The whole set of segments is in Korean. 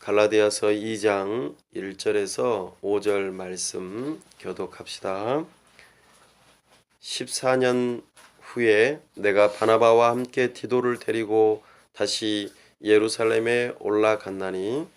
갈라디아서 2장 1절에서 5절 말씀 교독합시다. 14년 후에 내가 바나바와 함께 디도를 데리고 다시 예루살렘에 올라갔나니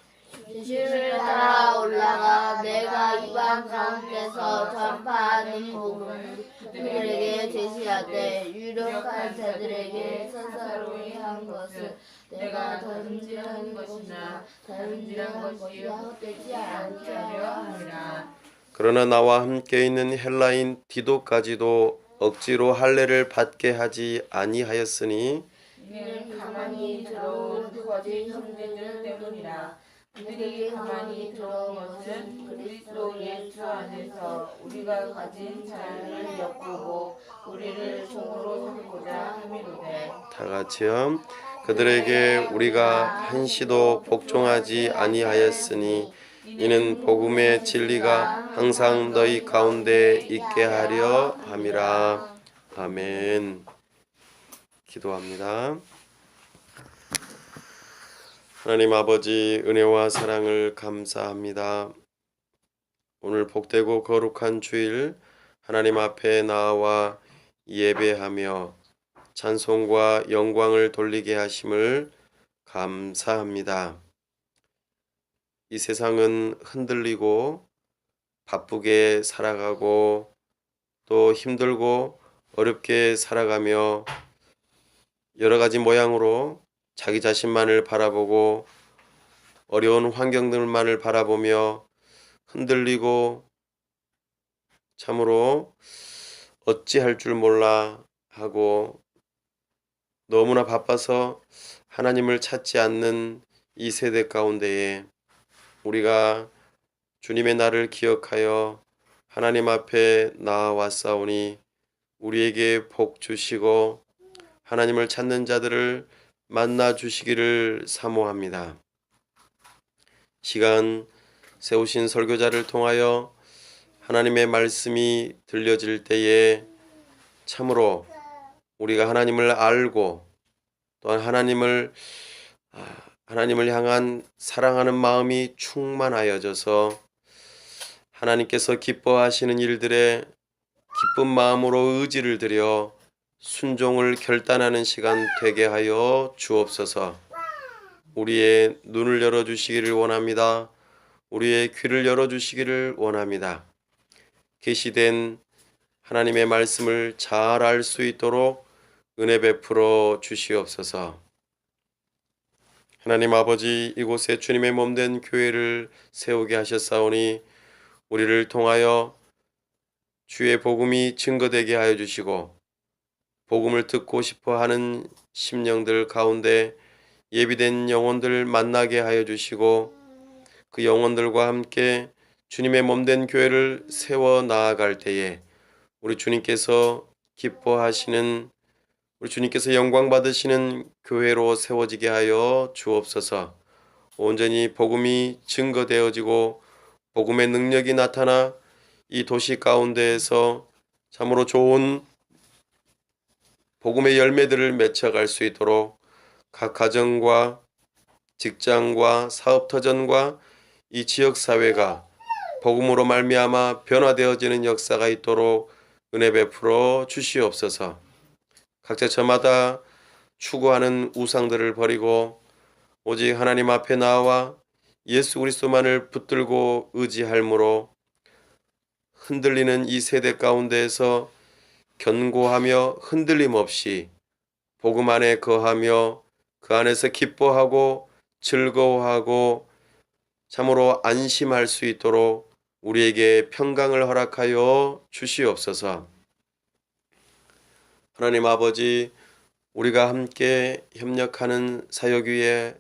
진실을 따라 올라가 내가 이방 가운데서 전파하는 복음을 그들에게 제시하되 유력한 자들에게 사사로이 한 것을 내가 다름질한 것이나 다름질한 것이 헛되지 않게 하려 함이라. 그러나 나와 함께 있는 헬라인 디도까지도 억지로 할례를 받게 하지 아니하였으니 이는 가만히 들어온 거짓 형제들 때문이라. 그들이 가만히 들어온 것은 그리스도 예수 안에서 우리가 가진 자유를 엿보고 우리를 종으로 삼고자 함이로되. 다 같이요. 그들에게 우리가 한시도 복종하지 아니하였으니 이는 복음의 진리가 항상 너희 가운데 있게 하려 함이라. 아멘. 기도합니다. 하나님 아버지, 은혜와 사랑을 감사합니다. 오늘 복되고 거룩한 주일 하나님 앞에 나와 예배하며 찬송과 영광을 돌리게 하심을 감사합니다. 이 세상은 흔들리고 바쁘게 살아가고 또 힘들고 어렵게 살아가며 여러 가지 모양으로 자기 자신만을 바라보고 어려운 환경들만을 바라보며 흔들리고 참으로 어찌할 줄 몰라 하고 너무나 바빠서 하나님을 찾지 않는 이 세대 가운데에 우리가 주님의 날을 기억하여 하나님 앞에 나아왔사오니 우리에게 복 주시고 하나님을 찾는 자들을 만나 주시기를 사모합니다. 시간 세우신 설교자를 통하여 하나님의 말씀이 들려질 때에 참으로 우리가 하나님을 알고 또한 하나님을 향한 사랑하는 마음이 충만하여져서 하나님께서 기뻐하시는 일들에 기쁜 마음으로 의지를 들여 순종을 결단하는 시간 되게 하여 주옵소서. 우리의 눈을 열어주시기를 원합니다. 우리의 귀를 열어주시기를 원합니다. 계시된 하나님의 말씀을 잘 알 수 있도록 은혜 베풀어 주시옵소서. 하나님 아버지, 이곳에 주님의 몸된 교회를 세우게 하셨사오니 우리를 통하여 주의 복음이 증거되게 하여 주시고 복음을 듣고 싶어 하는 심령들 가운데 예비된 영혼들 만나게 하여 주시고 그 영혼들과 함께 주님의 몸된 교회를 세워 나아갈 때에 우리 주님께서 기뻐하시는 우리 주님께서 영광 받으시는 교회로 세워지게 하여 주옵소서. 온전히 복음이 증거되어지고 복음의 능력이 나타나 이 도시 가운데에서 참으로 좋은 복음의 열매들을 맺어갈 수 있도록 각 가정과 직장과 사업터전과 이 지역사회가 복음으로 말미암아 변화되어지는 역사가 있도록 은혜 베풀어 주시옵소서. 각자 저마다 추구하는 우상들을 버리고 오직 하나님 앞에 나와 예수 그리스도만을 붙들고 의지할므로 흔들리는 이 세대 가운데에서 견고하며 흔들림 없이 복음 안에 거하며 그 안에서 기뻐하고 즐거워하고 참으로 안심할 수 있도록 우리에게 평강을 허락하여 주시옵소서. 하나님 아버지, 우리가 함께 협력하는 사역 위에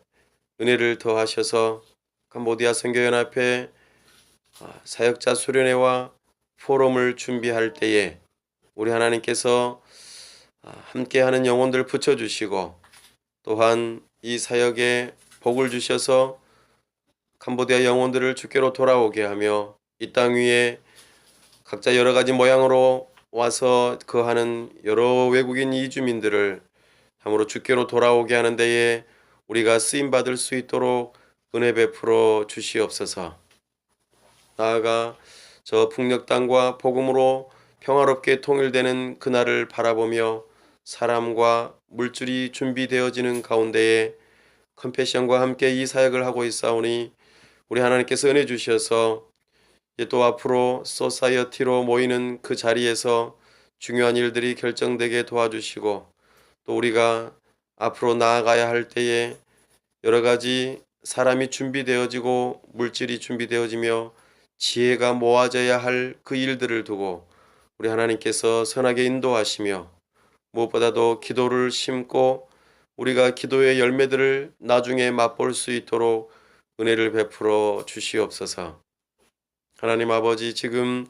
은혜를 더하셔서 캄보디아 선교연합회 사역자 수련회와 포럼을 준비할 때에 우리 하나님께서 함께하는 영혼들을 붙여주시고 또한 이 사역에 복을 주셔서 캄보디아 영혼들을 주께로 돌아오게 하며 이 땅 위에 각자 여러 가지 모양으로 와서 거하는 여러 외국인 이주민들을 참으로 주께로 돌아오게 하는 데에 우리가 쓰임받을 수 있도록 은혜 베풀어 주시옵소서. 나아가 저 북녘 땅과 복음으로 평화롭게 통일되는 그날을 바라보며 사람과 물줄이 준비되어지는 가운데에 컴패션과 함께 이 사역을 하고 있사오니 우리 하나님께서 은혜 주셔서 또 앞으로 소사이어티로 모이는 그 자리에서 중요한 일들이 결정되게 도와주시고 또 우리가 앞으로 나아가야 할 때에 여러 가지 사람이 준비되어지고 물질이 준비되어지며 지혜가 모아져야 할 그 일들을 두고 우리 하나님께서 선하게 인도하시며 무엇보다도 기도를 심고 우리가 기도의 열매들을 나중에 맛볼 수 있도록 은혜를 베풀어 주시옵소서. 하나님 아버지, 지금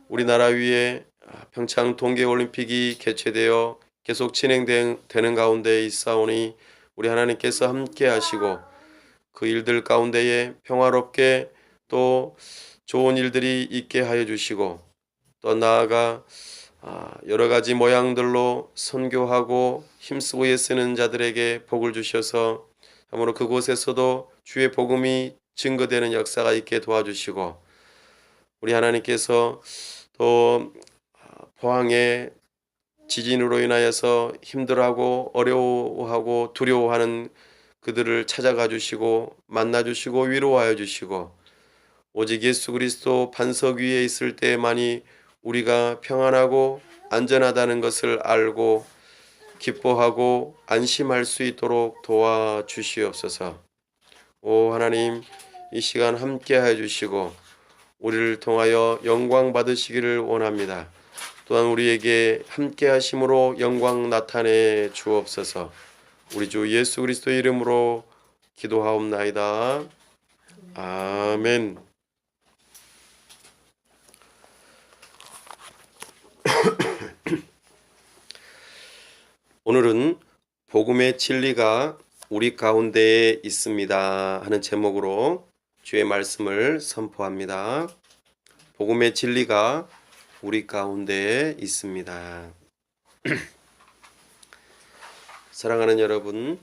우리나라 위에 평창 동계올림픽이 개최되어 계속 진행되는 가운데 있사오니 우리 하나님께서 함께 하시고 그 일들 가운데에 평화롭게 또 좋은 일들이 있게 하여 주시고 또 나아가 여러 가지 모양들로 선교하고 힘쓰고 애쓰는 자들에게 복을 주셔서 아무로 그곳에서도 주의 복음이 증거되는 역사가 있게 도와주시고 우리 하나님께서 또 포항의 지진으로 인하여서 힘들어하고 어려워하고 두려워하는 그들을 찾아가 주시고 만나 주시고 위로하여 주시고 오직 예수 그리스도 반석 위에 있을 때만이 우리가 평안하고 안전하다는 것을 알고 기뻐하고 안심할 수 있도록 도와주시옵소서. 오 하나님, 이 시간 함께 해 주시고 우리를 통하여 영광 받으시기를 원합니다. 또한 우리에게 함께 하심으로 영광 나타내 주옵소서. 우리 주 예수 그리스도의 이름으로 기도하옵나이다. 아멘. 오늘은 복음의 진리가 우리 가운데에 있습니다 하는 제목으로 주의 말씀을 선포합니다. 복음의 진리가 우리 가운데에 있습니다. 사랑하는 여러분,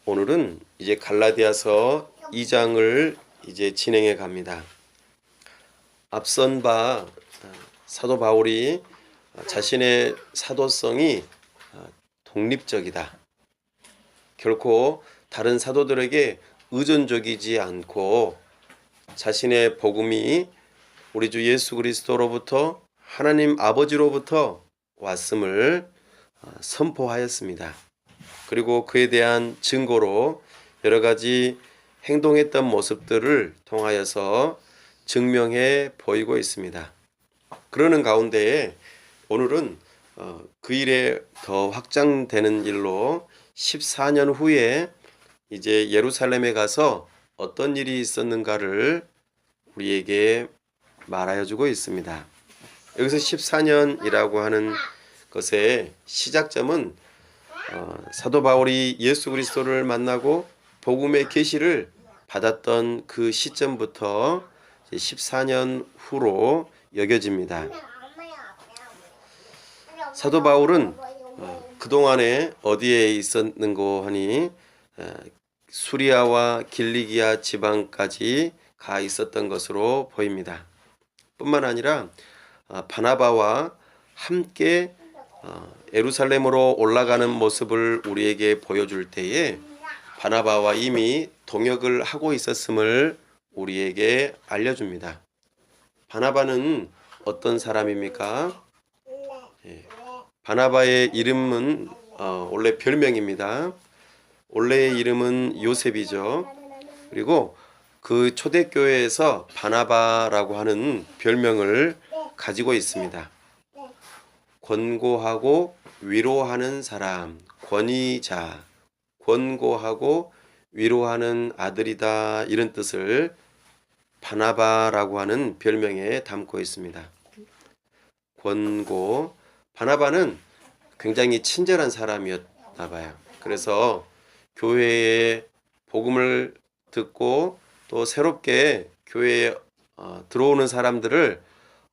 오늘은 이제 갈라디아서 2장을 이제 진행해 갑니다. 앞선 바 사도 바울이 자신의 사도성이 독립적이다. 결코 다른 사도들에게 의존적이지 않고 자신의 복음이 우리 주 예수 그리스도로부터 하나님 아버지로부터 왔음을 선포하였습니다. 그리고 그에 대한 증거로 여러 가지 행동했던 모습들을 통하여서 증명해 보이고 있습니다. 그러는 가운데에 오늘은 그 일에 더 확장되는 일로 14년 후에 이제 예루살렘에 가서 어떤 일이 있었는가를 우리에게 말하여 주고 있습니다. 여기서 14년이라고 하는 것의 시작점은 사도 바울이 예수 그리스도를 만나고 복음의 계시를 받았던 그 시점부터 14년 후로 여겨집니다. 사도 바울은 그동안에 어디에 있었는고 하니 수리아와 길리기아 지방까지 가 있었던 것으로 보입니다. 뿐만 아니라 바나바와 함께 예루살렘으로 올라가는 모습을 우리에게 보여줄 때에 바나바와 이미 동역을 하고 있었음을 우리에게 알려줍니다. 바나바는 어떤 사람입니까? 바나바의 이름은 원래 별명입니다. 원래의 이름은 요셉이죠. 그리고 그 초대교회에서 바나바라고 하는 별명을 가지고 있습니다. 권고하고 위로하는 사람, 권위자, 권고하고 위로하는 아들이다, 이런 뜻을 바나바라고 하는 별명에 담고 있습니다. 권고, 바나바는 굉장히 친절한 사람이었나 봐요. 그래서 교회에 복음을 듣고 또 새롭게 교회에 들어오는 사람들을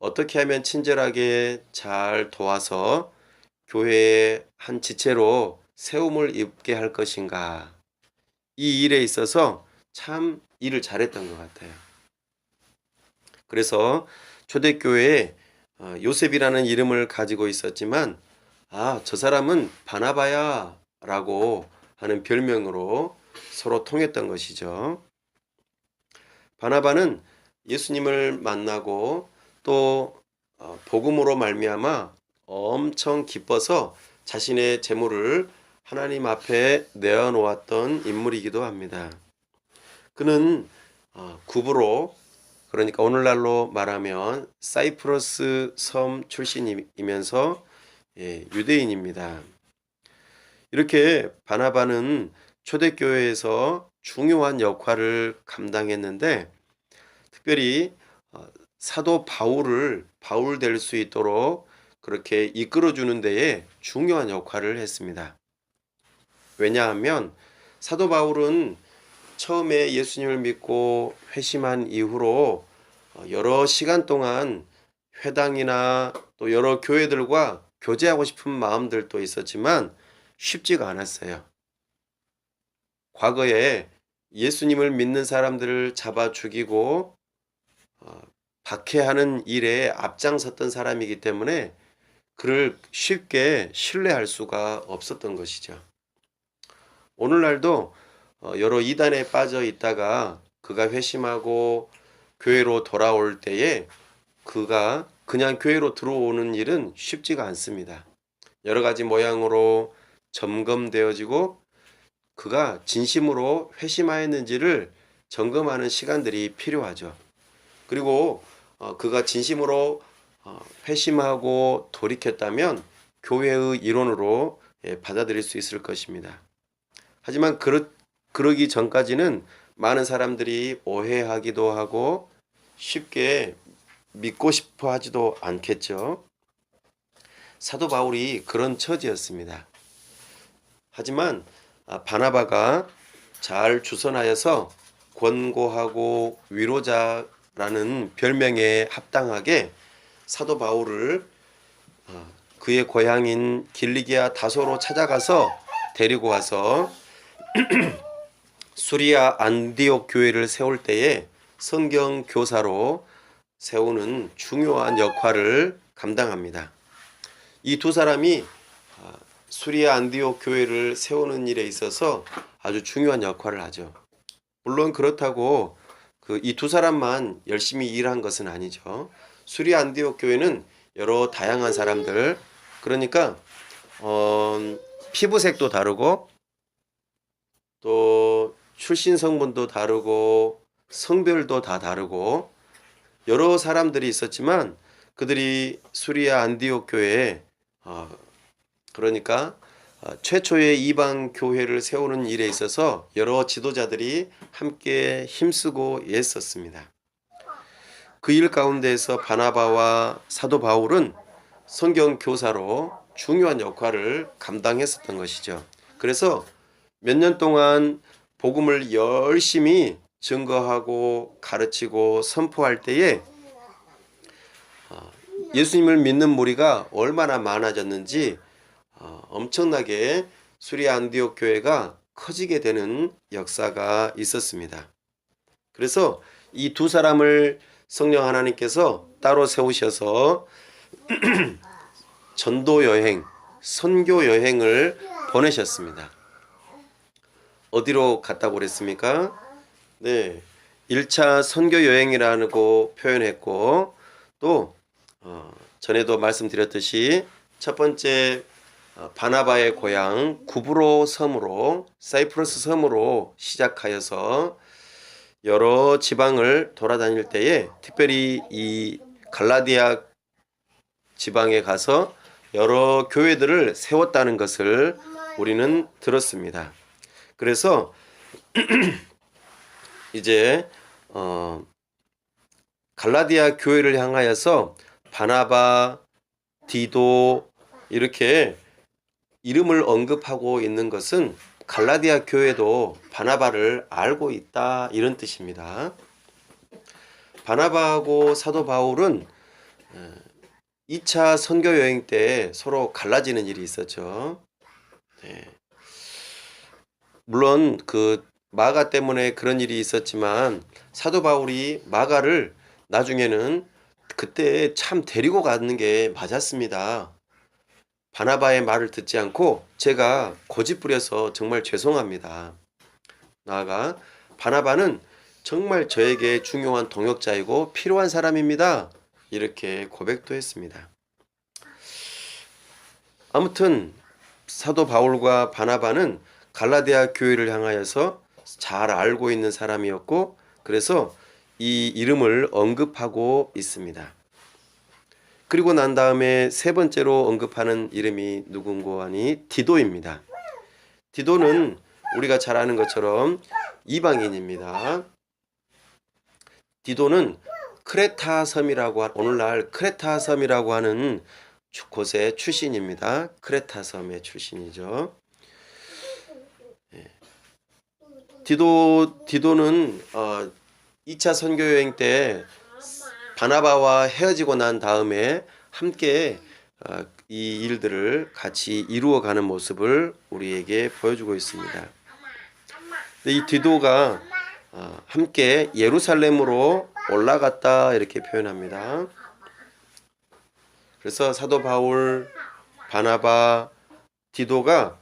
어떻게 하면 친절하게 잘 도와서 교회의 한 지체로 세움을 입게 할 것인가, 이 일에 있어서 참 일을 잘했던 것 같아요. 그래서 초대교회에 요셉이라는 이름을 가지고 있었지만 저 사람은 바나바야 라고 하는 별명으로 서로 통했던 것이죠. 바나바는 예수님을 만나고 또 복음으로 말미암아 엄청 기뻐서 자신의 재물을 하나님 앞에 내어놓았던 인물이기도 합니다. 그는 구브로, 그러니까 오늘날로 말하면 사이프러스 섬 출신이면서 유대인입니다. 이렇게 바나바는 초대교회에서 중요한 역할을 감당했는데 특별히 사도 바울을 바울 될 수 있도록 그렇게 이끌어주는 데에 중요한 역할을 했습니다. 왜냐하면 사도 바울은 처음에 예수님을 믿고 회심한 이후로 여러 시간 동안 회당이나 또 여러 교회들과 교제하고 싶은 마음들도 있었지만 쉽지가 않았어요. 과거에 예수님을 믿는 사람들을 잡아 죽이고 박해하는 일에 앞장섰던 사람이기 때문에 그를 쉽게 신뢰할 수가 없었던 것이죠. 오늘날도 여러 이단에 빠져 있다가 그가 회심하고 교회로 돌아올 때에 그가 그냥 교회로 들어오는 일은 쉽지가 않습니다. 여러 가지 모양으로 점검되어지고 그가 진심으로 회심하였는지를 점검하는 시간들이 필요하죠. 그리고 그가 진심으로 회심하고 돌이켰다면 교회의 일원으로 받아들일 수 있을 것입니다. 하지만 그러기 전까지는 많은 사람들이 오해하기도 하고 쉽게 믿고 싶어 하지도 않겠죠. 사도 바울이 그런 처지였습니다. 하지만 바나바가 잘 주선하여서 권고하고 위로자라는 별명에 합당하게 사도 바울을 그의 고향인 길리기아 다소로 찾아가서 데리고 와서 수리아 안디옥 교회를 세울 때에 성경 교사로 세우는 중요한 역할을 감당합니다. 이 두 사람이 수리아 안디옥 교회를 세우는 일에 있어서 아주 중요한 역할을 하죠. 물론 그렇다고 이 두 사람만 열심히 일한 것은 아니죠. 수리아 안디옥 교회는 여러 다양한 사람들, 그러니까 피부색도 다르고 또 출신 성분도 다르고 성별도 다 다르고 여러 사람들이 있었지만 그들이 수리아 안디옥 교회에 그러니까 최초의 이방 교회를 세우는 일에 있어서 여러 지도자들이 함께 힘쓰고 애썼습니다. 그 일 가운데에서 바나바와 사도 바울은 성경 교사로 중요한 역할을 감당했었던 것이죠. 그래서 몇 년 동안 복음을 열심히 증거하고 가르치고 선포할 때에 예수님을 믿는 무리가 얼마나 많아졌는지 엄청나게 수리아 안디옥 교회가 커지게 되는 역사가 있었습니다. 그래서 이 두 사람을 성령 하나님께서 따로 세우셔서 전도 여행, 선교 여행을 보내셨습니다. 어디로 갔다고 그랬습니까? 네, 1차 선교 여행이라고 표현했고 또 전에도 말씀드렸듯이 첫 번째 바나바의 고향 구브로 섬으로 사이프러스 섬으로 시작하여서 여러 지방을 돌아다닐 때에 특별히 이 갈라디아 지방에 가서 여러 교회들을 세웠다는 것을 우리는 들었습니다. 그래서 이제 갈라디아 교회를 향하여서 바나바, 디도 이렇게 이름을 언급하고 있는 것은 갈라디아 교회도 바나바를 알고 있다 이런 뜻입니다. 바나바하고 사도 바울은 2차 선교 여행 때 서로 갈라지는 일이 있었죠. 네. 물론 그 마가 때문에 그런 일이 있었지만 사도 바울이 마가를 나중에는 그때 참 데리고 가는 게 맞았습니다. 바나바의 말을 듣지 않고 제가 고집부려서 정말 죄송합니다. 나아가 바나바는 정말 저에게 중요한 동역자이고 필요한 사람입니다. 이렇게 고백도 했습니다. 아무튼 사도 바울과 바나바는 갈라디아 교회를 향하여서 잘 알고 있는 사람이었고 그래서 이 이름을 언급하고 있습니다. 그리고 난 다음에 세 번째로 언급하는 이름이 누군고 하니 디도입니다. 디도는 우리가 잘 아는 것처럼 이방인입니다. 디도는 크레타 섬이라고 오늘날 크레타 섬이라고 하는 곳의 출신입니다. 크레타 섬의 출신이죠. 디도는 2차 선교 여행 때 바나바와 헤어지고 난 다음에 함께 이 일들을 같이 이루어가는 모습을 우리에게 보여주고 있습니다. 이 디도가 함께 예루살렘으로 올라갔다 이렇게 표현합니다. 그래서 사도 바울, 바나바, 디도가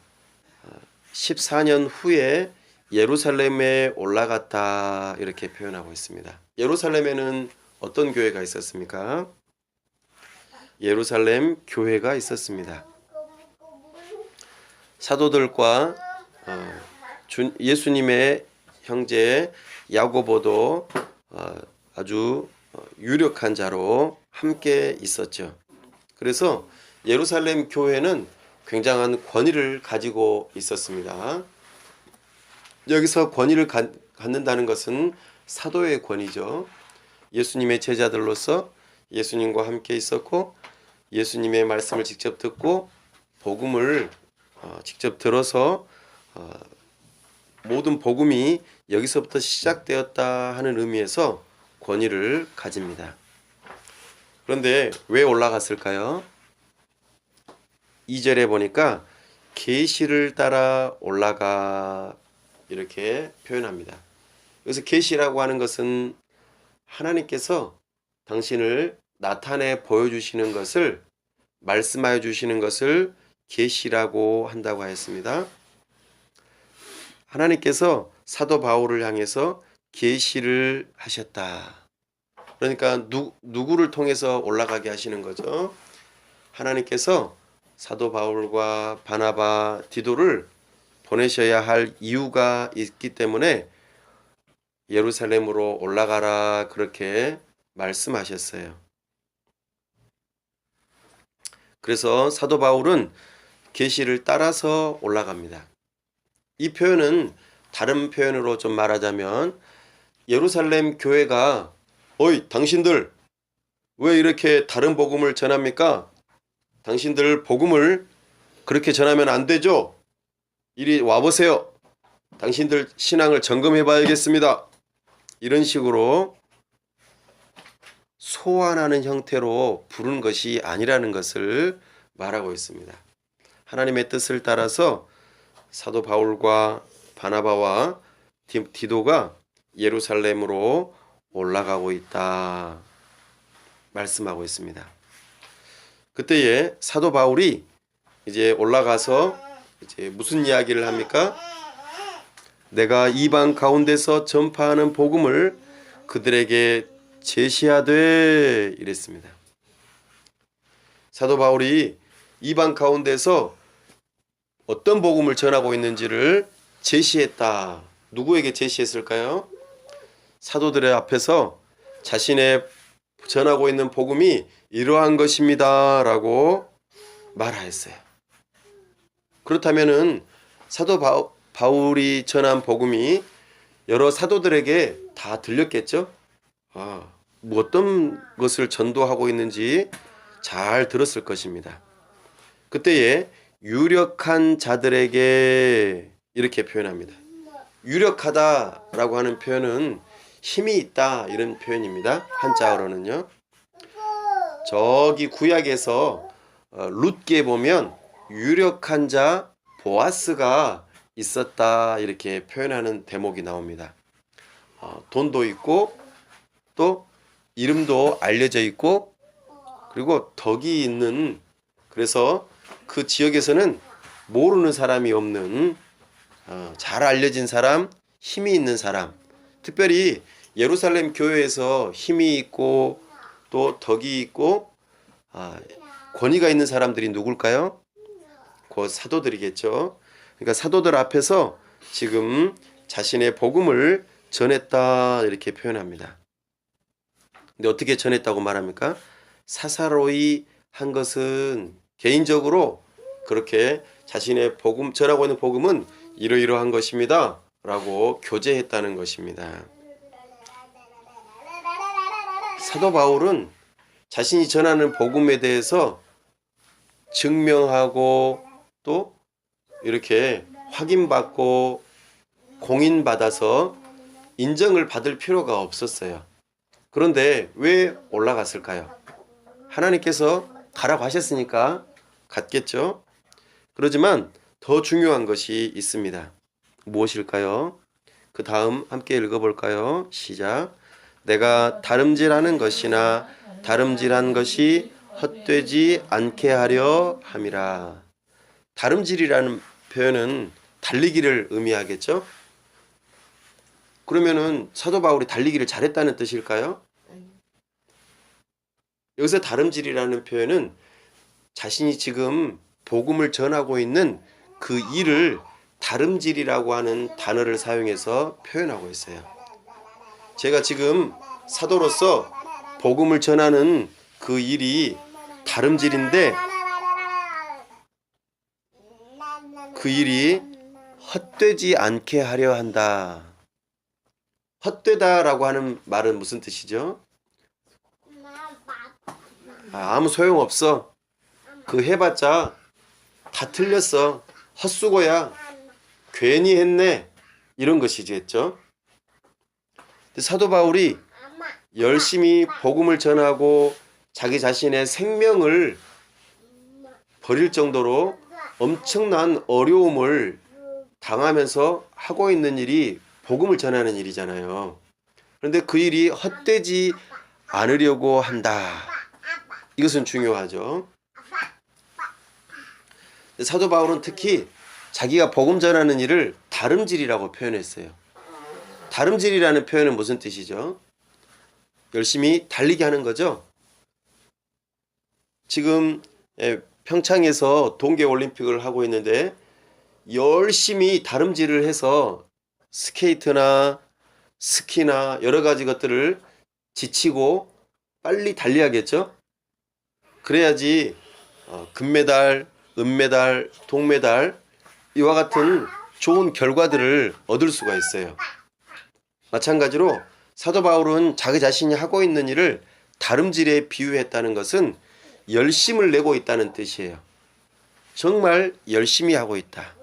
14년 후에 예루살렘에 올라갔다 이렇게 표현하고 있습니다. 예루살렘에는 어떤 교회가 있었습니까? 예루살렘 교회가 있었습니다. 사도들과 예수님의 형제 야고보도 아주 유력한 자로 함께 있었죠. 그래서 예루살렘 교회는 굉장한 권위를 가지고 있었습니다. 여기서 권위를 갖는다는 것은 사도의 권위죠. 예수님의 제자들로서 예수님과 함께 있었고 예수님의 말씀을 직접 듣고 복음을 직접 들어서 모든 복음이 여기서부터 시작되었다 하는 의미에서 권위를 가집니다. 그런데 왜 올라갔을까요? 2절에 보니까 계시를 따라 올라가 이렇게 표현합니다. 여기서 계시라고 하는 것은 하나님께서 당신을 나타내 보여주시는 것을 말씀하여 주시는 것을 계시라고 한다고 하였습니다. 하나님께서 사도 바울을 향해서 계시를 하셨다. 그러니까 누구를 통해서 올라가게 하시는 거죠? 하나님께서 사도 바울과 바나바, 디도를 보내셔야 할 이유가 있기 때문에 예루살렘으로 올라가라 그렇게 말씀하셨어요. 그래서 사도 바울은 계시를 따라서 올라갑니다. 이 표현은 다른 표현으로 좀 말하자면 예루살렘 교회가 어이 당신들 왜 이렇게 다른 복음을 전합니까? 당신들 복음을 그렇게 전하면 안 되죠? 이리 와보세요. 당신들 신앙을 점검해 봐야겠습니다. 이런 식으로 소환하는 형태로 부른 것이 아니라는 것을 말하고 있습니다. 하나님의 뜻을 따라서 사도 바울과 바나바와 디도가 예루살렘으로 올라가고 있다 말씀하고 있습니다. 그때에 사도 바울이 이제 올라가서 이제 무슨 이야기를 합니까? 내가 이방 가운데서 전파하는 복음을 그들에게 제시하되 이랬습니다. 사도 바울이 이방 가운데서 어떤 복음을 전하고 있는지를 제시했다. 누구에게 제시했을까요? 사도들의 앞에서 자신의 전하고 있는 복음이 이러한 것입니다 라고 말하였어요. 그렇다면은 사도 바울이 전한 복음이 여러 사도들에게 다 들렸겠죠? 뭐 어떤 것을 전도하고 있는지 잘 들었을 것입니다. 그때에 유력한 자들에게 이렇게 표현합니다. 유력하다라고 하는 표현은 힘이 있다 이런 표현입니다. 한자어로는요. 저기 구약에서 룻기에 보면 유력한 자 보아스가 있었다 이렇게 표현하는 대목이 나옵니다. 돈도 있고 또 이름도 알려져 있고 그리고 덕이 있는, 그래서 그 지역에서는 모르는 사람이 없는 잘 알려진 사람, 힘이 있는 사람, 특별히 예루살렘 교회에서 힘이 있고 또 덕이 있고 권위가 있는 사람들이 누굴까요? 그 사도들이겠죠. 그러니까 사도들 앞에서 지금 자신의 복음을 전했다 이렇게 표현합니다. 근데 어떻게 전했다고 말합니까? 사사로이 한 것은 개인적으로 그렇게 자신의 복음, 전하고 있는 복음은 이러이러한 것입니다 라고 교제했다는 것입니다. 사도 바울은 자신이 전하는 복음에 대해서 증명하고 또 이렇게 확인받고 공인받아서 인정을 받을 필요가 없었어요. 그런데 왜 올라갔을까요? 하나님께서 가라고 하셨으니까 갔겠죠. 그렇지만 더 중요한 것이 있습니다. 무엇일까요? 그 다음 함께 읽어볼까요? 시작. 내가 다름질하는 것이나 다름질한 것이 헛되지 않게 하려 함이라. 다름질이라는 표현은 달리기를 의미하겠죠? 그러면은 사도 바울이 달리기를 잘했다는 뜻일까요? 여기서 다름질이라는 표현은 자신이 지금 복음을 전하고 있는 그 일을 다름질이라고 하는 단어를 사용해서 표현하고 있어요. 제가 지금 사도로서 복음을 전하는 그 일이 다름질인데 그 일이 헛되지 않게 하려 한다. 헛되다라고 하는 말은 무슨 뜻이죠? 아무 소용없어. 그 해봤자 다 틀렸어. 헛수고야. 괜히 했네. 이런 것이겠죠. 사도 바울이 열심히 복음을 전하고 자기 자신의 생명을 버릴 정도로 엄청난 어려움을 당하면서 하고 있는 일이 복음을 전하는 일이잖아요. 그런데 그 일이 헛되지 않으려고 한다. 이것은 중요하죠. 사도 바울은 특히 자기가 복음 전하는 일을 다름질이라고 표현했어요. 다름질이라는 표현은 무슨 뜻이죠? 열심히 달리게 하는 거죠. 지금 평창에서 동계올림픽을 하고 있는데 열심히 다름질을 해서 스케이트나 스키나 여러 가지 것들을 지치고 빨리 달려야겠죠. 그래야지 금메달, 은메달, 동메달 이와 같은 좋은 결과들을 얻을 수가 있어요. 마찬가지로 사도 바울은 자기 자신이 하고 있는 일을 다름질에 비유했다는 것은 열심을 내고 있다는 뜻이에요. 정말 열심히 하고 있다.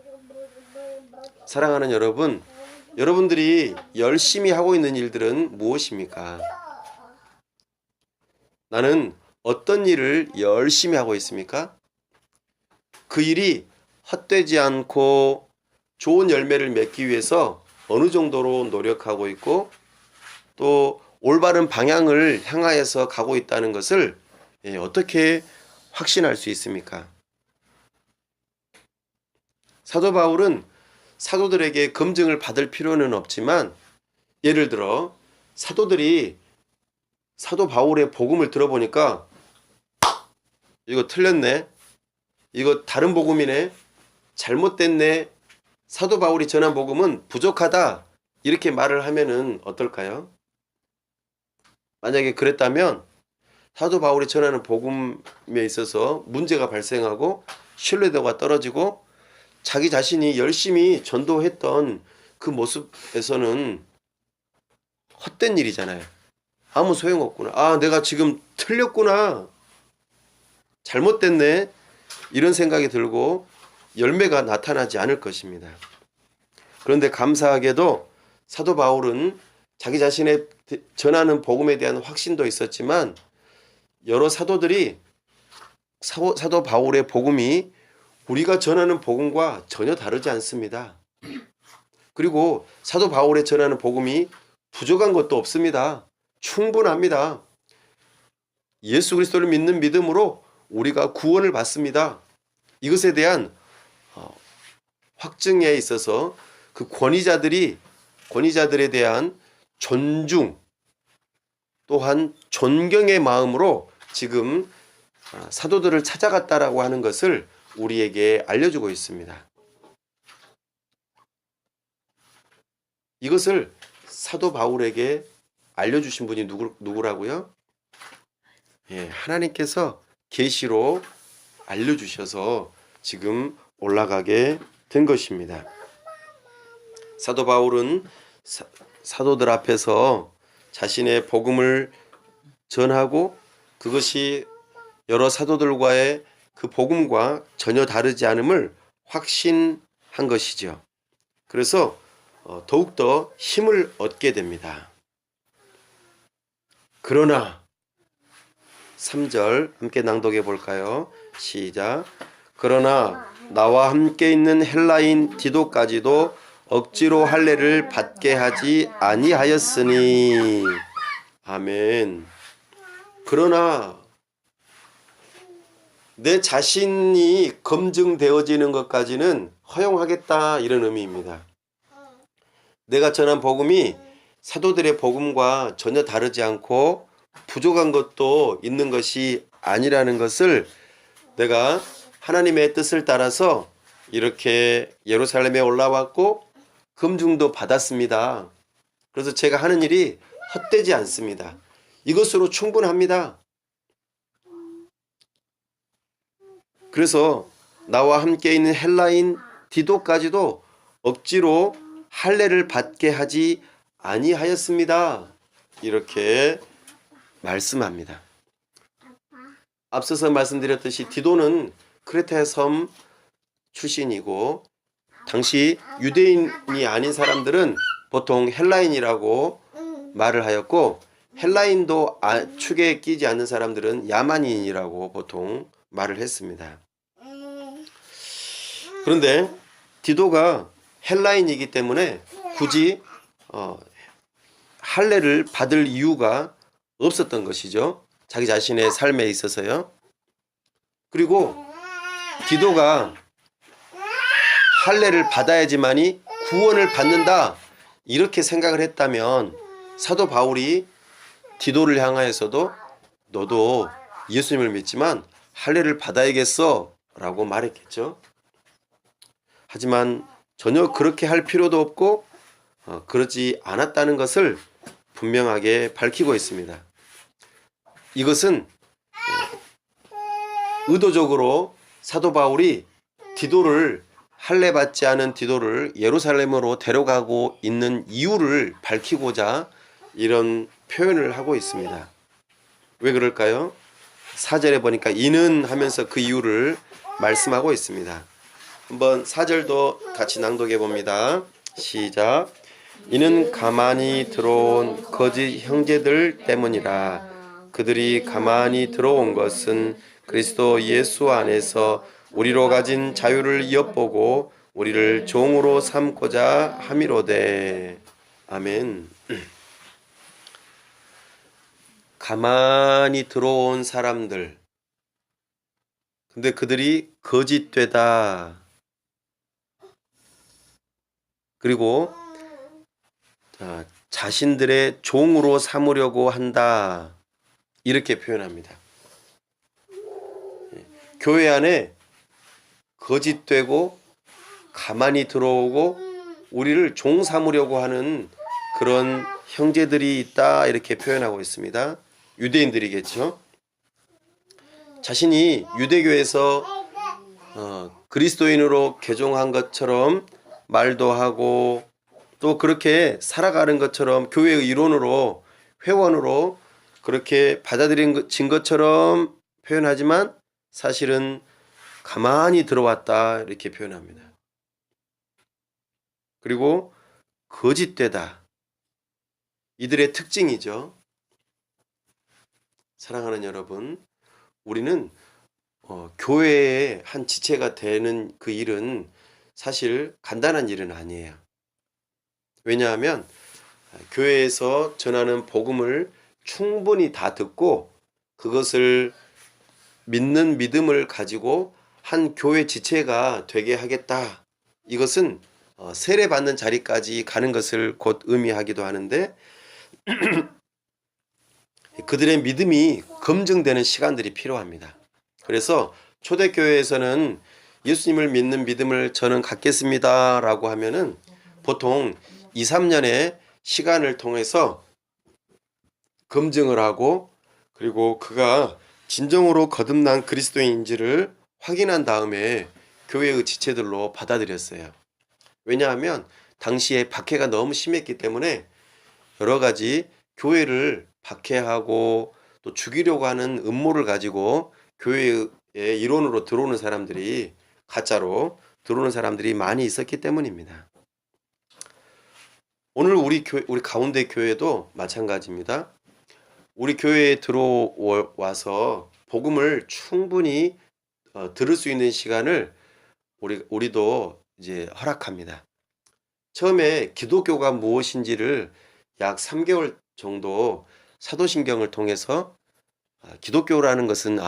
사랑하는 여러분, 여러분들이 열심히 하고 있는 일들은 무엇입니까? 나는 어떤 일을 열심히 하고 있습니까? 그 일이 헛되지 않고 좋은 열매를 맺기 위해서 어느 정도로 노력하고 있고 또 올바른 방향을 향하여서 가고 있다는 것을 어떻게 확신할 수 있습니까? 사도 바울은 사도들에게 검증을 받을 필요는 없지만 예를 들어 사도들이 사도 바울의 복음을 들어보니까 이거 틀렸네. 이거 다른 복음이네. 잘못됐네. 사도 바울이 전한 복음은 부족하다. 이렇게 말을 하면은 어떨까요? 만약에 그랬다면 사도 바울이 전하는 복음에 있어서 문제가 발생하고 신뢰도가 떨어지고 자기 자신이 열심히 전도했던 그 모습에서는 헛된 일이잖아요. 아무 소용없구나. 내가 지금 틀렸구나. 잘못됐네. 이런 생각이 들고 열매가 나타나지 않을 것입니다. 그런데 감사하게도 사도 바울은 자기 자신의 전하는 복음에 대한 확신도 있었지만 여러 사도들이 사도 바울의 복음이 우리가 전하는 복음과 전혀 다르지 않습니다. 그리고 사도 바울의 전하는 복음이 부족한 것도 없습니다. 충분합니다. 예수 그리스도를 믿는 믿음으로 우리가 구원을 받습니다. 이것에 대한 확증에 있어서 그 권위자들에 대한 존중 또한 존경의 마음으로 지금 사도들을 찾아갔다라고 하는 것을 우리에게 알려주고 있습니다. 이것을 사도 바울에게 알려주신 분이 누구라고요? 예, 하나님께서 계시로 알려주셔서 지금 올라가게 된 것입니다. 사도 바울은 사도들 앞에서 자신의 복음을 전하고 그것이 여러 사도들과의 그 복음과 전혀 다르지 않음을 확신한 것이죠. 그래서 더욱더 힘을 얻게 됩니다. 그러나 3절 함께 낭독해 볼까요? 시작. 그러나 나와 함께 있는 헬라인 디도까지도 억지로 할례를 받게 하지 아니하였으니. 아멘. 그러나 내 자신이 검증되어지는 것까지는 허용하겠다, 이런 의미입니다. 내가 전한 복음이 사도들의 복음과 전혀 다르지 않고 부족한 것도 있는 것이 아니라는 것을 내가 하나님의 뜻을 따라서 이렇게 예루살렘에 올라왔고 검증도 받았습니다. 그래서 제가 하는 일이 헛되지 않습니다. 이것으로 충분합니다. 그래서 나와 함께 있는 헬라인 디도까지도 억지로 할례를 받게 하지 아니하였습니다. 이렇게 말씀합니다. 앞서서 말씀드렸듯이 디도는 크레타의 섬 출신이고 당시 유대인이 아닌 사람들은 보통 헬라인이라고 말을 하였고 헬라인도 축에 끼지 않는 사람들은 야만인이라고 보통 말을 했습니다. 그런데 디도가 헬라인이기 때문에 굳이 할례를 받을 이유가 없었던 것이죠. 자기 자신의 삶에 있어서요. 그리고 디도가 할례를 받아야지만이 구원을 받는다, 이렇게 생각을 했다면 사도 바울이 디도를 향하여서도 너도 예수님을 믿지만 할례를 받아야겠어 라고 말했겠죠. 하지만 전혀 그렇게 할 필요도 없고 그러지 않았다는 것을 분명하게 밝히고 있습니다. 이것은 의도적으로 사도 바울이 할례 받지 않은 디도를 예루살렘으로 데려가고 있는 이유를 밝히고자 이런 표현을 하고 있습니다. 왜 그럴까요? 4절에 보니까 이는 하면서 그 이유를 말씀하고 있습니다. 한번 4절도 같이 낭독해 봅니다. 시작. 이는 가만히 들어온 거짓 형제들 때문이라. 그들이 가만히 들어온 것은 그리스도 예수 안에서 우리로 가진 자유를 엿보고 우리를 종으로 삼고자 함이로되. 아멘. 가만히 들어온 사람들, 근데 그들이 거짓되다. 그리고 자신들의 종으로 삼으려고 한다, 이렇게 표현합니다. 교회 안에 거짓되고 가만히 들어오고 우리를 종 삼으려고 하는 그런 형제들이 있다, 이렇게 표현하고 있습니다. 유대인들이겠죠. 자신이 유대교에서 그리스도인으로 개종한 것처럼 말도 하고 또 그렇게 살아가는 것처럼 교회의 일원으로, 회원으로 그렇게 받아들인 것처럼 표현하지만 사실은 가만히 들어왔다, 이렇게 표현합니다. 그리고 거짓되다, 이들의 특징이죠. 사랑하는 여러분, 우리는 교회의 한 지체가 되는 그 일은 사실 간단한 일은 아니에요. 왜냐하면 교회에서 전하는 복음을 충분히 다 듣고 그것을 믿는 믿음을 가지고 한 교회 지체가 되게 하겠다. 이것은 세례받는 자리까지 가는 것을 곧 의미하기도 하는데 그들의 믿음이 검증되는 시간들이 필요합니다. 그래서 초대교회에서는 예수님을 믿는 믿음을 저는 갖겠습니다 라고 하면은 보통 2, 3년의 시간을 통해서 검증을 하고 그리고 그가 진정으로 거듭난 그리스도인인지를 확인한 다음에 교회의 지체들로 받아들였어요. 왜냐하면 당시에 박해가 너무 심했기 때문에 여러 가지 교회를 박해하고 또 죽이려고 하는 음모를 가지고 교회의 일원으로 들어오는 사람들이 가짜로 들어오는 사람들이 많이 있었기 때문입니다. 오늘 우리 가운데 교회도 마찬가지입니다. 우리 교회에 들어와서 복음을 충분히 들을 수 있는 시간을 우리도 이제 허락합니다. 처음에 기독교가 무엇인지를 약 3개월 정도 사도신경을 통해서 기독교라는 것은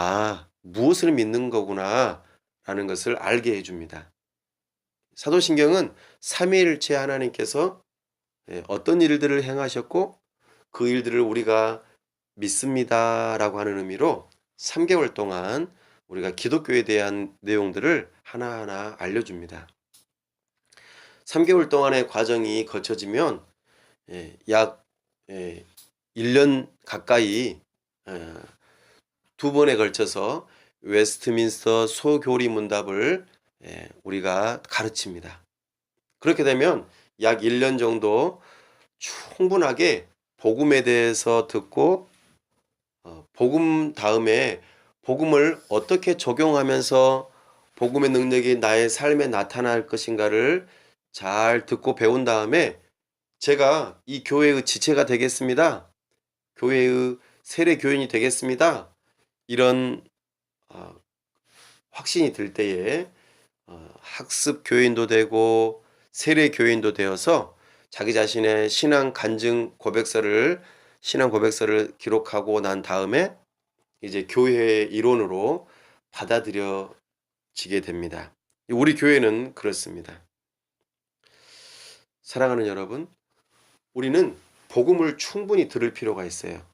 무엇을 믿는 거구나 라는 것을 알게 해줍니다. 사도신경은 삼위일체 하나님께서 어떤 일들을 행하셨고 그 일들을 우리가 믿습니다 라고 하는 의미로 3개월 동안 우리가 기독교에 대한 내용들을 하나하나 알려줍니다. 3개월 동안의 과정이 거쳐지면 약 1년 가까이 두 번에 걸쳐서 웨스트민스터 소교리 문답을 우리가 가르칩니다. 그렇게 되면 약 1년 정도 충분하게 복음에 대해서 듣고 복음 다음에 복음을 어떻게 적용하면서 복음의 능력이 나의 삶에 나타날 것인가를 잘 듣고 배운 다음에 제가 이 교회의 지체가 되겠습니다. 교회의 세례 교인이 되겠습니다. 이런 확신이 들 때에 학습 교인도 되고 세례 교인도 되어서 자기 자신의 신앙 고백서를 기록하고 난 다음에 이제 교회의 일원으로 받아들여지게 됩니다. 우리 교회는 그렇습니다. 사랑하는 여러분, 우리는 복음을 충분히 들을 필요가 있어요.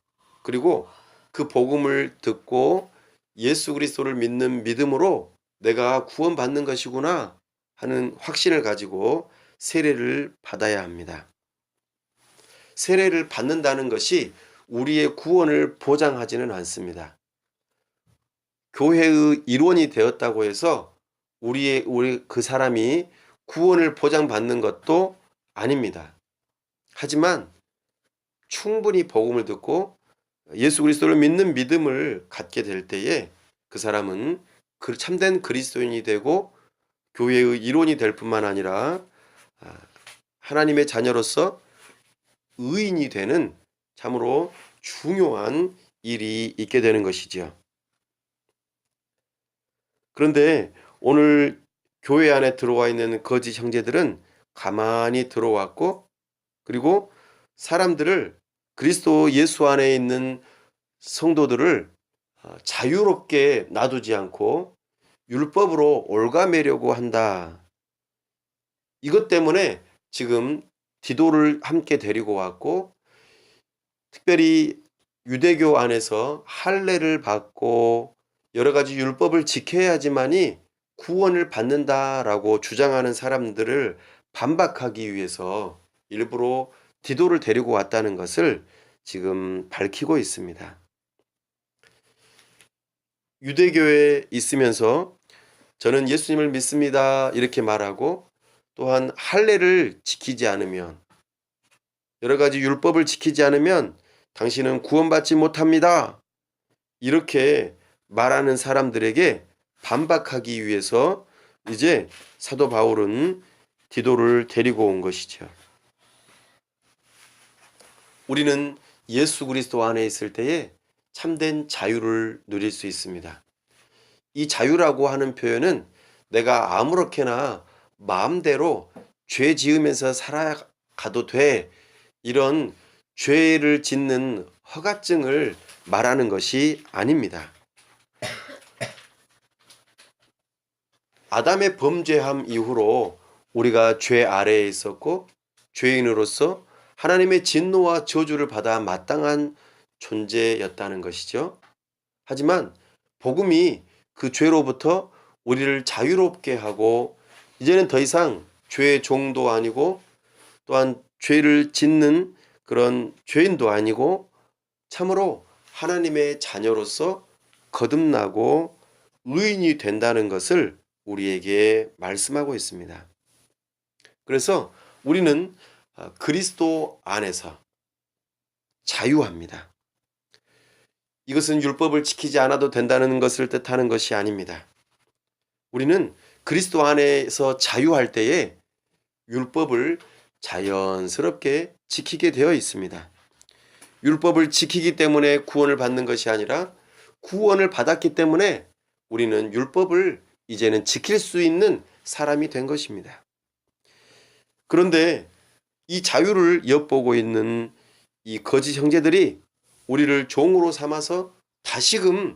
그리고 그 복음을 듣고 예수 그리스도를 믿는 믿음으로 내가 구원받는 것이구나 하는 확신을 가지고 세례를 받아야 합니다. 세례를 받는다는 것이 우리의 구원을 보장하지는 않습니다. 교회의 일원이 되었다고 해서 우리 그 사람이 구원을 보장받는 것도 아닙니다. 하지만 충분히 복음을 듣고 예수 그리스도를 믿는 믿음을 갖게 될 때에 그 사람은 참된 그리스도인이 되고 교회의 일원이 될 뿐만 아니라 하나님의 자녀로서 의인이 되는 참으로 중요한 일이 있게 되는 것이지요. 그런데 오늘 교회 안에 들어와 있는 거짓 형제들은 가만히 들어왔고 그리고 사람들을 그리스도 예수 안에 있는 성도들을 자유롭게 놔두지 않고 율법으로 옭아매려고 한다. 이것 때문에 지금 디도를 함께 데리고 왔고 특별히 유대교 안에서 할례를 받고 여러 가지 율법을 지켜야지만이 구원을 받는다라고 주장하는 사람들을 반박하기 위해서 일부러 디도를 데리고 왔다는 것을 지금 밝히고 있습니다. 유대교에 있으면서 저는 예수님을 믿습니다 이렇게 말하고 또한 할례를 지키지 않으면 여러 가지 율법을 지키지 않으면 당신은 구원받지 못합니다 이렇게 말하는 사람들에게 반박하기 위해서 이제 사도 바울은 디도를 데리고 온 것이죠. 우리는 예수 그리스도 안에 있을 때에 참된 자유를 누릴 수 있습니다. 이 자유라고 하는 표현은 내가 아무렇게나 마음대로 죄 지으면서 살아가도 돼. 이런 죄를 짓는 허가증을 말하는 것이 아닙니다. 아담의 범죄함 이후로 우리가 죄 아래에 있었고 죄인으로서 하나님의 진노와 저주를 받아 마땅한 존재였다는 것이죠. 하지만 복음이 그 죄로부터 우리를 자유롭게 하고 이제는 더 이상 죄의 종도 아니고 또한 죄를 짓는 그런 죄인도 아니고 참으로 하나님의 자녀로서 거듭나고 의인이 된다는 것을 우리에게 말씀하고 있습니다. 그래서 우리는 그리스도 안에서 자유합니다. 이것은 율법을 지키지 않아도 된다는 것을 뜻하는 것이 아닙니다. 우리는 그리스도 안에서 자유할 때에 율법을 자연스럽게 지키게 되어 있습니다. 율법을 지키기 때문에 구원을 받는 것이 아니라 구원을 받았기 때문에 우리는 율법을 이제는 지킬 수 있는 사람이 된 것입니다. 그런데 이 자유를 엿보고 있는 이 거짓 형제들이 우리를 종으로 삼아서 다시금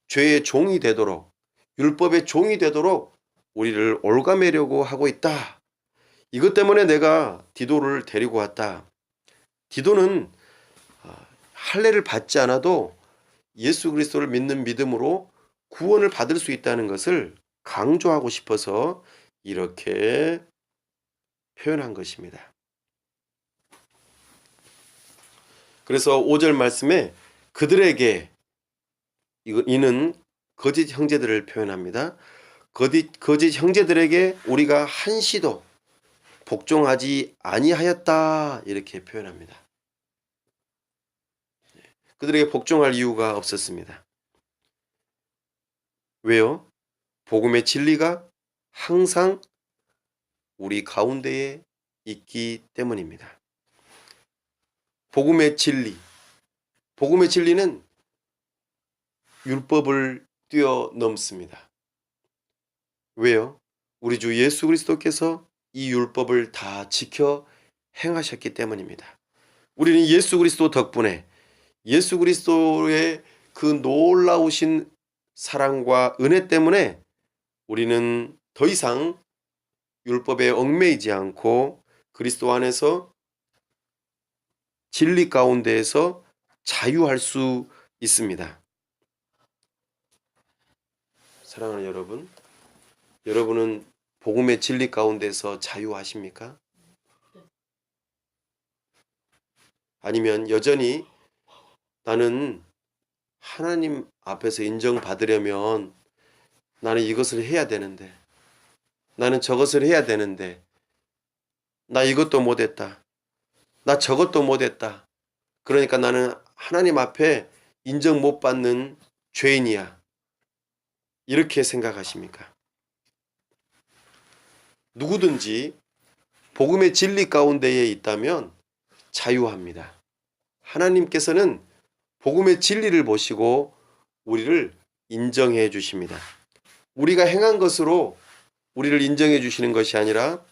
죄의 종이 되도록, 율법의 종이 되도록 우리를 올가매려고 하고 있다. 이것 때문에 내가 디도를 데리고 왔다. 디도는 할례를 받지 않아도 예수 그리스도를 믿는 믿음으로 구원을 받을 수 있다는 것을 강조하고 싶어서 이렇게 표현한 것입니다. 그래서 5절 말씀에 그들에게, 이는 거짓 형제들을 표현합니다. 거짓 형제들에게 우리가 한시도 복종하지 아니하였다, 이렇게 표현합니다. 그들에게 복종할 이유가 없었습니다. 왜요? 복음의 진리가 항상 우리 가운데에 있기 때문입니다. 복음의 진리는 율법을 뛰어넘습니다. 왜요? 우리 주 예수 그리스도께서 이 율법을 다 지켜 행하셨기 때문입니다. 우리는 예수 그리스도 덕분에 예수 그리스도의 그 놀라우신 사랑과 은혜 때문에 우리는 더 이상 율법에 얽매이지 않고 그리스도 안에서 진리 가운데에서 자유할 수 있습니다. 사랑하는 여러분, 여러분은 복음의 진리 가운데서 자유하십니까? 아니면 여전히 나는 하나님 앞에서 인정받으려면 나는 이것을 해야 되는데, 나는 저것을 해야 되는데, 나 이것도 못했다, 나 저것도 못했다, 그러니까 나는 하나님 앞에 인정 못 받는 죄인이야, 이렇게 생각하십니까? 누구든지 복음의 진리 가운데에 있다면 자유합니다. 하나님께서는 복음의 진리를 보시고 우리를 인정해 주십니다. 우리가 행한 것으로 우리를 인정해 주시는 것이 아니라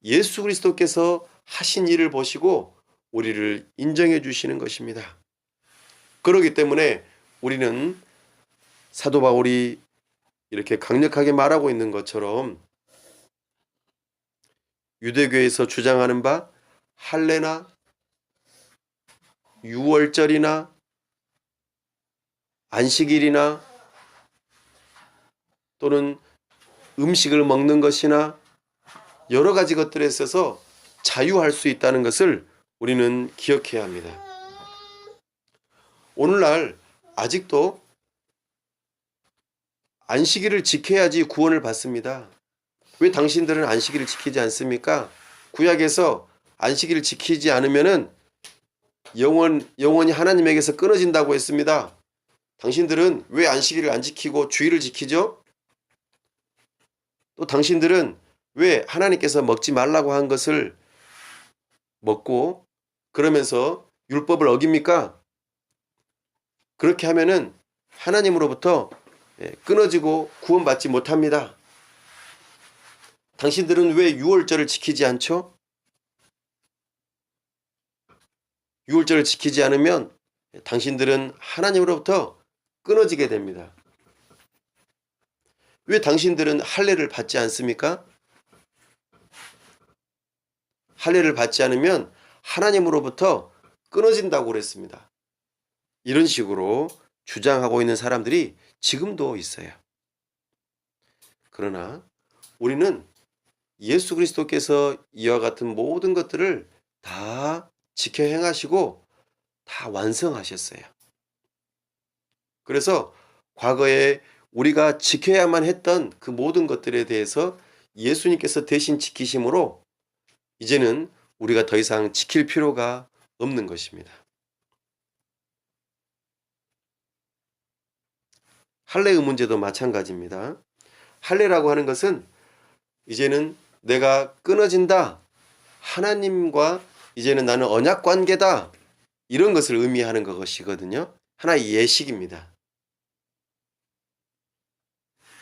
예수 그리스도께서 하신 일을 보시고 우리를 인정해 주시는 것입니다. 그렇기 때문에 우리는 사도 바울이 이렇게 강력하게 말하고 있는 것처럼 유대교에서 주장하는 바 할례나 유월절이나 안식일이나 또는 음식을 먹는 것이나 여러 가지 것들에 있어서 자유할 수 있다는 것을 우리는 기억해야 합니다. 오늘날 아직도 안식일을 지켜야지 구원을 받습니다. 왜 당신들은 안식일을 지키지 않습니까? 구약에서 안식일을 지키지 않으면은 영원히 하나님에게서 끊어진다고 했습니다. 당신들은 왜 안식일을 안 지키고 주일을 지키죠? 또 당신들은 왜 하나님께서 먹지 말라고 한 것을 먹고 그러면서 율법을 어깁니까? 그렇게 하면은 하나님으로부터 끊어지고 구원받지 못합니다. 당신들은 왜 유월절을 지키지 않죠? 유월절을 지키지 않으면 당신들은 하나님으로부터 끊어지게 됩니다. 왜 당신들은 할례를 받지 않습니까? 할례를 받지 않으면 하나님으로부터 끊어진다고 그랬습니다. 이런 식으로 주장하고 있는 사람들이 지금도 있어요. 그러나 우리는 예수 그리스도께서 이와 같은 모든 것들을 다 지켜 행하시고 다 완성하셨어요. 그래서 과거에 우리가 지켜야만 했던 그 모든 것들에 대해서 예수님께서 대신 지키심으로 이제는 우리가 더 이상 지킬 필요가 없는 것입니다. 할례의 문제도 마찬가지입니다. 할례라고 하는 것은 이제는 내가 끊어진다. 하나님과 이제는 나는 언약 관계다. 이런 것을 의미하는 것이거든요. 하나의 예식입니다.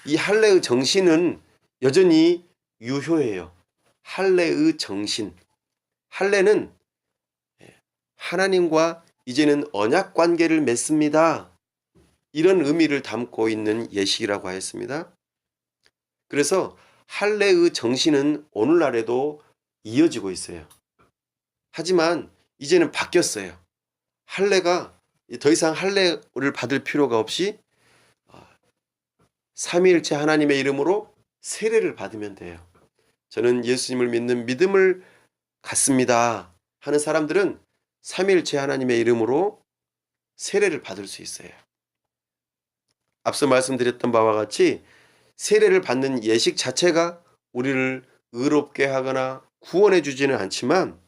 이 할례의 정신은 여전히 유효해요. 할례의 정신. 할례는 하나님과 이제는 언약 관계를 맺습니다. 이런 의미를 담고 있는 예식이라고 하였습니다. 그래서 할례의 정신은 오늘날에도 이어지고 있어요. 하지만 이제는 바뀌었어요. 할례가 더 이상 할례를 받을 필요가 없이 삼위일체 하나님의 이름으로 세례를 받으면 돼요. 저는 예수님을 믿는 믿음을 갖습니다 하는 사람들은 삼위일체 하나님의 이름으로 세례를 받을 수 있어요. 앞서 말씀드렸던 바와 같이 세례를 받는 예식 자체가 우리를 의롭게 하거나 구원해 주지는 않지만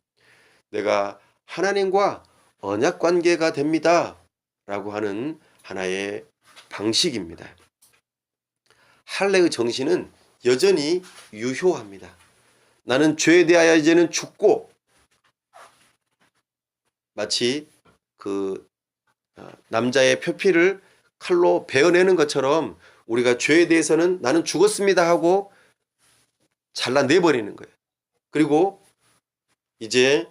내가 하나님과 언약 관계가 됩니다 라고 하는 하나의 방식입니다. 할례의 정신은 여전히 유효합니다. 나는 죄에 대하여 이제는 죽고 마치 그 남자의 표피를 칼로 베어내는 것처럼 우리가 죄에 대해서는 나는 죽었습니다 하고 잘라내버리는 거예요. 그리고 이제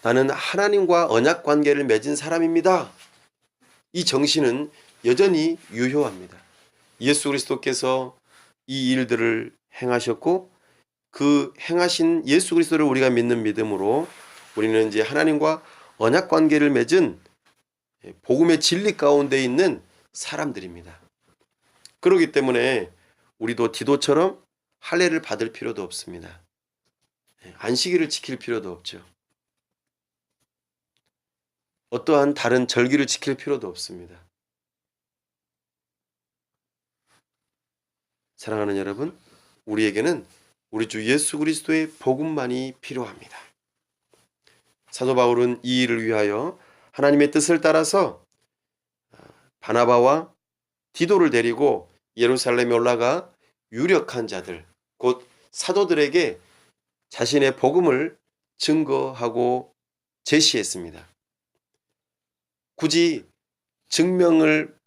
나는 하나님과 언약 관계를 맺은 사람입니다. 이 정신은 여전히 유효합니다. 예수 그리스도께서 이 일들을 행하셨고 그 행하신 예수 그리스도를 우리가 믿는 믿음으로 우리는 이제 하나님과 언약 관계를 맺은 복음의 진리 가운데 있는 사람들입니다. 그렇기 때문에 우리도 디도처럼 할례를 받을 필요도 없습니다. 안식일을 지킬 필요도 없죠. 어떠한 다른 절기를 지킬 필요도 없습니다. 사랑하는 여러분, 우리에게는 우리 주 예수 그리스도의 복음만이 필요합니다. 사도 바울은 이 일을 위하여 하나님의 뜻을 따라서 바나바와 디도를 데리고 예루살렘에 올라가 유력한 자들, 곧 사도들에게 자신의 복음을 증거하고 제시했습니다. 굳이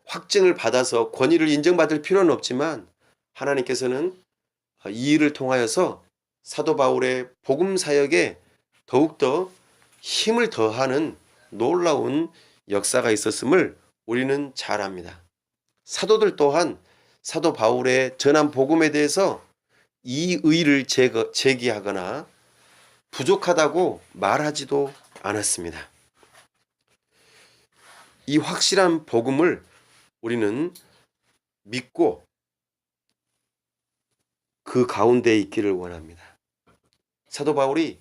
확증을 받아서 권위를 인정받을 필요는 없지만 하나님께서는 이 일을 통하여서 사도 바울의 복음 사역에 더욱더 힘을 더하는 놀라운 역사가 있었음을 우리는 잘 압니다. 사도들 또한 사도 바울의 전한 복음에 대해서 이의를 제기하거나 부족하다고 말하지도 않았습니다. 이 확실한 복음을 우리는 믿고 그 가운데 있기를 원합니다. 사도 바울이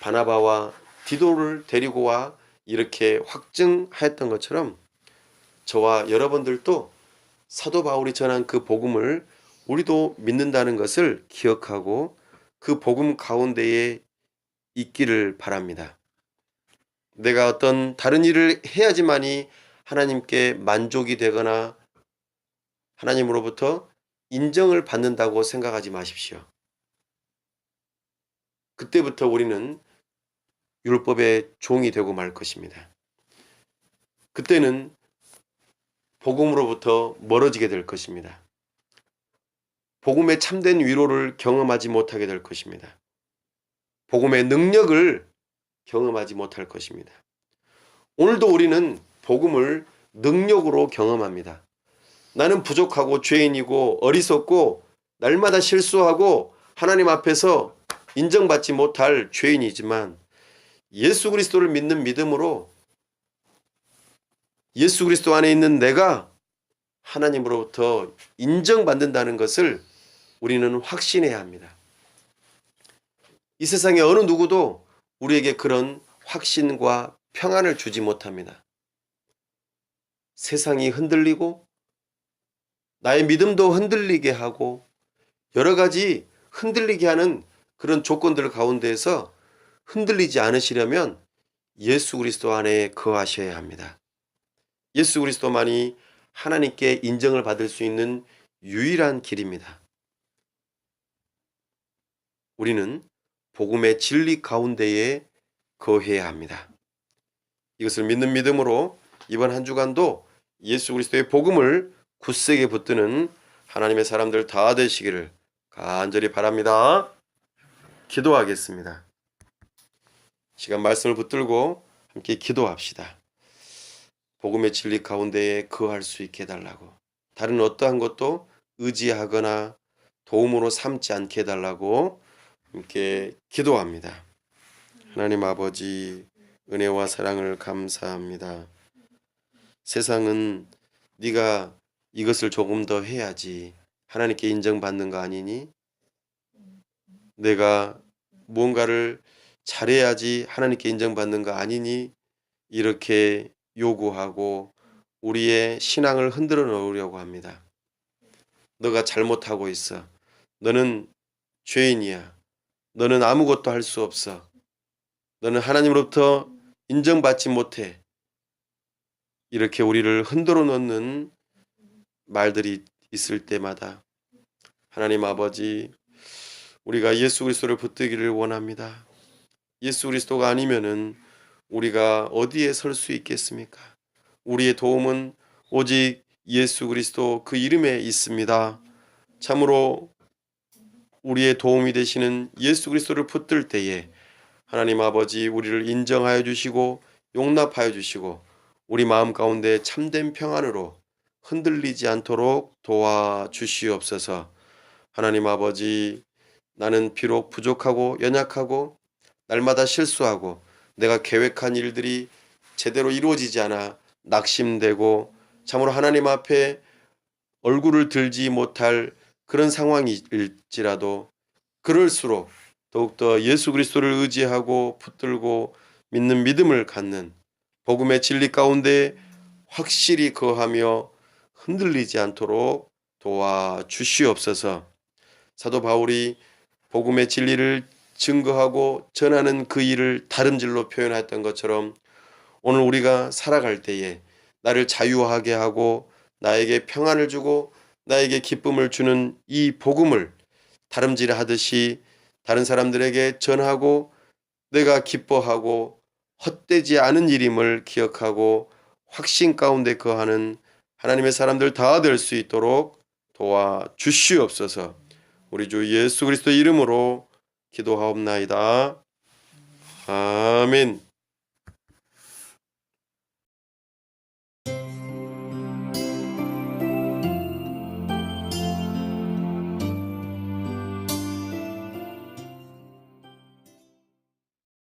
바나바와 디도를 데리고 와 이렇게 확증하였던 것처럼 저와 여러분들도 사도 바울이 전한 그 복음을 우리도 믿는다는 것을 기억하고 그 복음 가운데에 있기를 바랍니다. 내가 어떤 다른 일을 해야지만이 하나님께 만족이 되거나 하나님으로부터 인정을 받는다고 생각하지 마십시오. 그때부터 우리는 율법의 종이 되고 말 것입니다. 그때는 복음으로부터 멀어지게 될 것입니다. 복음의 참된 위로를 경험하지 못하게 될 것입니다. 복음의 능력을 경험하지 못할 것입니다. 오늘도 우리는 복음을 능력으로 경험합니다. 나는 부족하고 죄인이고 어리석고 날마다 실수하고 하나님 앞에서 인정받지 못할 죄인이지만 예수 그리스도를 믿는 믿음으로 예수 그리스도 안에 있는 내가 하나님으로부터 인정받는다는 것을 우리는 확신해야 합니다. 이 세상에 어느 누구도 우리에게 그런 확신과 평안을 주지 못합니다. 세상이 흔들리고 나의 믿음도 흔들리게 하고 여러 가지 흔들리게 하는 그런 조건들 가운데에서 흔들리지 않으시려면 예수 그리스도 안에 거하셔야 합니다. 예수 그리스도만이 하나님께 인정을 받을 수 있는 유일한 길입니다. 우리는 복음의 진리 가운데에 거해야 합니다. 이것을 믿는 믿음으로 이번 한 주간도 예수 그리스도의 복음을 굳세게 붙드는 하나님의 사람들 다 되시기를 간절히 바랍니다. 기도하겠습니다. 시간 말씀을 붙들고 함께 기도합시다. 복음의 진리 가운데에 거할 수 있게 해달라고, 다른 어떠한 것도 의지하거나 도움으로 삼지 않게 해달라고 함께 기도합니다. 하나님 아버지, 은혜와 사랑을 감사합니다. 세상은 네가 이것을 조금 더 해야지 하나님께 인정받는 거 아니니? 내가 무언가를 잘해야지 하나님께 인정받는 거 아니니? 이렇게 요구하고 우리의 신앙을 흔들어 놓으려고 합니다. 너가 잘못하고 있어. 너는 죄인이야. 너는 아무것도 할 수 없어. 너는 하나님으로부터 인정받지 못해. 이렇게 우리를 흔들어 놓는 말들이 있을 때마다 하나님 아버지, 우리가 예수 그리스도를 붙들기를 원합니다. 예수 그리스도가 아니면은 우리가 어디에 설 수 있겠습니까? 우리의 도움은 오직 예수 그리스도 그 이름에 있습니다. 참으로 우리의 도움이 되시는 예수 그리스도를 붙들 때에 하나님 아버지, 우리를 인정하여 주시고 용납하여 주시고 우리 마음 가운데 참된 평안으로 흔들리지 않도록 도와주시옵소서. 하나님 아버지, 나는 비록 부족하고 연약하고 날마다 실수하고 내가 계획한 일들이 제대로 이루어지지 않아 낙심되고 참으로 하나님 앞에 얼굴을 들지 못할 그런 상황일지라도 그럴수록 더욱더 예수 그리스도를 의지하고 붙들고 믿는 믿음을 갖는 복음의 진리 가운데 확실히 거하며 흔들리지 않도록 도와주시옵소서. 사도 바울이 복음의 진리를 증거하고 전하는 그 일을 다름질로 표현했던 것처럼 오늘 우리가 살아갈 때에 나를 자유하게 하고 나에게 평안을 주고 나에게 기쁨을 주는 이 복음을 다름질하듯이 다른 사람들에게 전하고 내가 기뻐하고 헛되지 않은 일임을 기억하고 확신 가운데 거하는 하나님의 사람들 다 될 수 있도록 도와주시옵소서. 우리 주 예수 그리스도 이름으로 기도하옵나이다. 아멘.